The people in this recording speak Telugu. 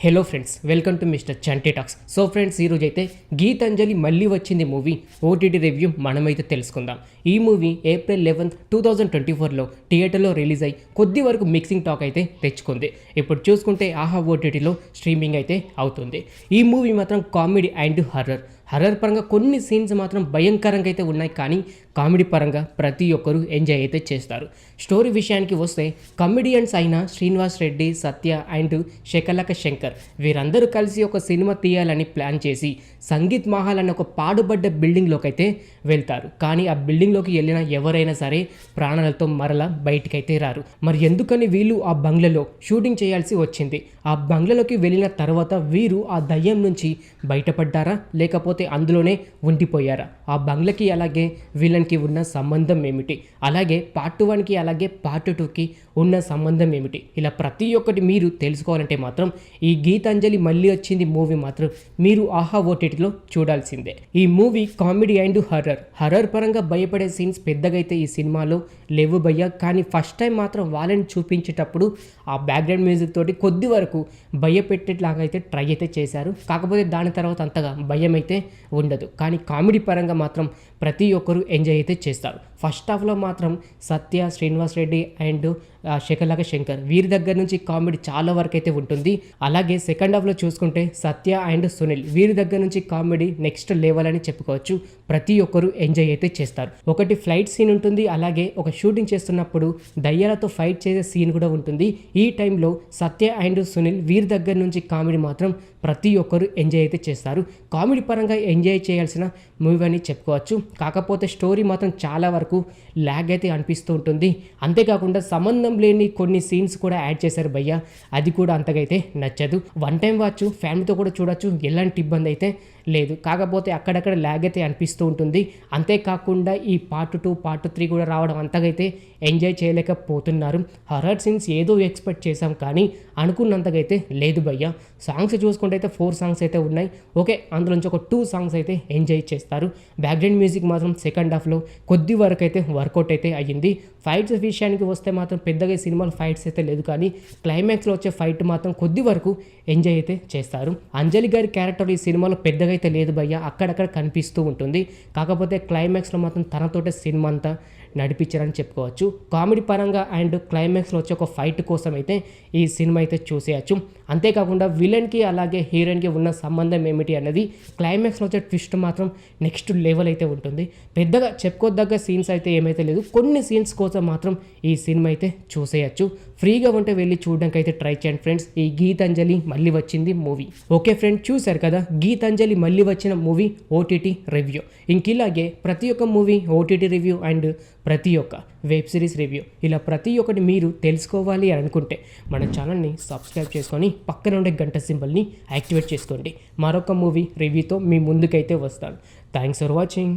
Hello friends, welcome to mister Chanti talks. So friends, ఈరోజు అయితే గీతాంజలి మళ్ళీ వచ్చింది మూవీ ఓటీటీ రివ్యూ మనమైతే తెలుసుకుందాం. ఈ మూవీ April 11, 2024లో థియేటర్లో రిలీజ్ అయ్యి కొద్ది వరకు మిక్సింగ్ టాక్ అయితే తెచ్చుకుంది. ఇప్పుడు చూసుకుంటే ఆహా ఓటీటీలో స్ట్రీమింగ్ అయితే అవుతుంది. ఈ మూవీ మాత్రం కామెడీ అండ్ హర్రర్ పరంగా కొన్ని సీన్స్ మాత్రం భయంకరంగా అయితే ఉన్నాయి, కానీ కామెడీ పరంగా ప్రతి ఒక్కరూ ఎంజాయ్ అయితే చేస్తారు. స్టోరీ విషయానికి వస్తే కమెడియన్స్ అయిన శ్రీనివాస్ రెడ్డి, సత్య అండ్ శకలక శంకర్ వీరందరూ కలిసి ఒక సినిమా తీయాలని ప్లాన్ చేసి సంగీత్ మహల్ అనే ఒక పాడుబడ్డ బిల్డింగ్లోకి అయితే వెళ్తారు. కానీ ఆ బిల్డింగ్లోకి వెళ్ళిన ఎవరైనా సరే ప్రాణాలతో మరలా బయటికైతే రారు. మరి ఎందుకని వీళ్ళు ఆ బంగ్లాలో షూటింగ్ చేయాల్సి వచ్చింది? ఆ బంగ్లాలోకి వెళ్ళిన తర్వాత వీరు ఆ దయ్యం నుంచి బయటపడ్డారా, లేకపోతే అందులోనే ఉండిపోయారా? ఆ బంగ్లాకి అలాగే వీళ్ళకి ఉన్న సంబంధం ఏమిటి? అలాగే పార్ట్ 1కి అలాగే పార్ట్ 2కి ఉన్న సంబంధం ఏమిటి? ఇలా ప్రతి ఒక్కటి మీరు తెలుసుకోవాలంటే మాత్రం ఈ గీతాంజలి మళ్ళీ వచ్చింది మూవీ మాత్రం మీరు ఆహా ఓటీటీలో చూడాల్సిందే. ఈ మూవీ కామెడీ అండ్ హర్రర్ పరంగా భయపడే సీన్స్ పెద్దగా అయితే ఈ సినిమాలో లేవు భయ్య. కానీ ఫస్ట్ టైం మాత్రం వాళ్ళని చూపించేటప్పుడు ఆ బ్యాక్గ్రౌండ్ మ్యూజిక్ తోటి కొద్ది వరకు భయపెట్టేలాగా అయితే ట్రై అయితే చేశారు. కాకపోతే దాని తర్వాత అంతగా భయం అయితే ఉండదు. కానీ కామెడీ పరంగా మాత్రం ప్రతి ఒక్కరూ ఎంజాయ్ అయితే చేస్తారు. ఫస్ట్ హాఫ్లో మాత్రం సత్య, శ్రీనివాస్ రెడ్డి అండ్ శకలక శంకర్ వీరి దగ్గర నుంచి కామెడీ చాలా వరకు అయితే ఉంటుంది. అలాగే సెకండ్ హాఫ్లో చూసుకుంటే సత్య అండ్ సునీల్ వీరి దగ్గర నుంచి కామెడీ నెక్స్ట్ లెవెల్ అని చెప్పుకోవచ్చు. ప్రతి ఒక్కరూ ఎంజాయ్ అయితే చేస్తారు. ఒకటి ఫ్లైట్ సీన్ ఉంటుంది, అలాగే ఒక షూటింగ్ చేస్తున్నప్పుడు దయ్యాలతో ఫైట్ చేసే సీన్ కూడా ఉంటుంది. ఈ టైంలో సత్య అండ్ సునీల్ వీరి దగ్గర నుంచి కామెడీ మాత్రం ప్రతి ఒక్కరూ ఎంజాయ్ అయితే చేస్తారు. కామెడీ పరంగా ఎంజాయ్ చేయాల్సిన మూవీ అని చెప్పుకోవచ్చు. కాకపోతే స్టోరీ మాత్రం చాలా వరకు ల్యాగ్ అయితే అనిపిస్తూ ఉంటుంది. అంతేకాకుండా సంబంధం లేని కొన్ని సీన్స్ కూడా యాడ్ చేశారు భయ్య, అది కూడా అంతగా అయితే నచ్చదు. వన్ టైం వాచ్ ఫ్యామిలీతో కూడా చూడొచ్చు, ఎలాంటి ఇబ్బంది అయితే లేదు. కాకపోతే అక్కడక్కడ ల్యాగ్ అయితే అనిపిస్తూ ఉంటుంది. అంతేకాకుండా ఈ పార్ట్ 2, పార్ట్ 3 కూడా రావడం అంతగా అయితే ఎంజాయ్ చేయలేకపోతున్నారు. హర్రర్ సీన్స్ ఏదో ఎక్స్పెక్ట్ చేశాం, కానీ అనుకున్నంతగా అయితే లేదు భయ్య. సాంగ్స్ చూసుకుంటే అయితే 4 సాంగ్స్ అయితే ఉన్నాయి. ఓకే, అందులోంచి ఒక 2 సాంగ్స్ అయితే ఎంజాయ్ చేస్తారు. బ్యాక్గ్రౌండ్ మ్యూజిక్ మాత్రం సెకండ్ హాఫ్లో కొద్ది వరకు అయితే వర్కౌట్ అయితే అయ్యింది. ఫైట్స్ విషయానికి వస్తే మాత్రం పెద్దగా ఈ సినిమాలో ఫైట్స్ అయితే లేదు, కానీ క్లైమాక్స్లో వచ్చే ఫైట్ మాత్రం కొద్ది వరకు ఎంజాయ్ అయితే చేస్తారు. అంజలి గారి క్యారెక్టర్ ఈ సినిమాలో పెద్దగా అయితే లేదు భయ్య, అక్కడక్కడ కనిపిస్తూ ఉంటుంది. కాకపోతే క్లైమాక్స్లో మాత్రం తనతోటే సినిమా అంతా నడిపించారని చెప్పుకోవచ్చు. కామెడీ పరంగా అండ్ క్లైమాక్స్లో వచ్చే ఒక ఫైట్ కోసం అయితే ఈ సినిమా అయితే చూసేయచ్చు. అంతేకాకుండా విలన్కి అలాగే హీరోయిన్కి ఉన్న సంబంధం ఏమిటి అన్నది క్లైమాక్స్లో వచ్చే ట్విస్ట్ మాత్రం నెక్స్ట్ లెవెల్ అయితే ఉంటుంది. పెద్దగా చెప్పుకోదగ్గ సీన్స్ అయితే ఏమైతే లేదు, కొన్ని సీన్స్ కోసం మాత్రం ఈ సినిమా అయితే చూసేయచ్చు. ఫ్రీగా ఉంటే వెళ్ళి చూడడానికి అయితే ట్రై చేయండి ఫ్రెండ్స్. ఈ గీతాంజలి మళ్ళీ వచ్చింది మూవీ. ఓకే ఫ్రెండ్స్, చూశారు కదా గీతాంజలి మళ్ళీ వచ్చిన మూవీ ఓటీటీ రివ్యూ. ఇంకిలాగే ప్రతి ఒక్క మూవీ ఓటీటీ రివ్యూ అండ్ ప్రతి ఒక్క వెబ్ సిరీస్ రివ్యూ ఇలా ప్రతి ఒక్కటి మీరు తెలుసుకోవాలి అని అనుకుంటే మన ఛానల్ని సబ్స్క్రైబ్ చేసుకొని పక్కన ఉండే గంట సింబల్ని యాక్టివేట్ చేసుకోండి. మరొక మూవీ రివ్యూతో మీ ముందుకైతే వస్తాను. Thanks for watching.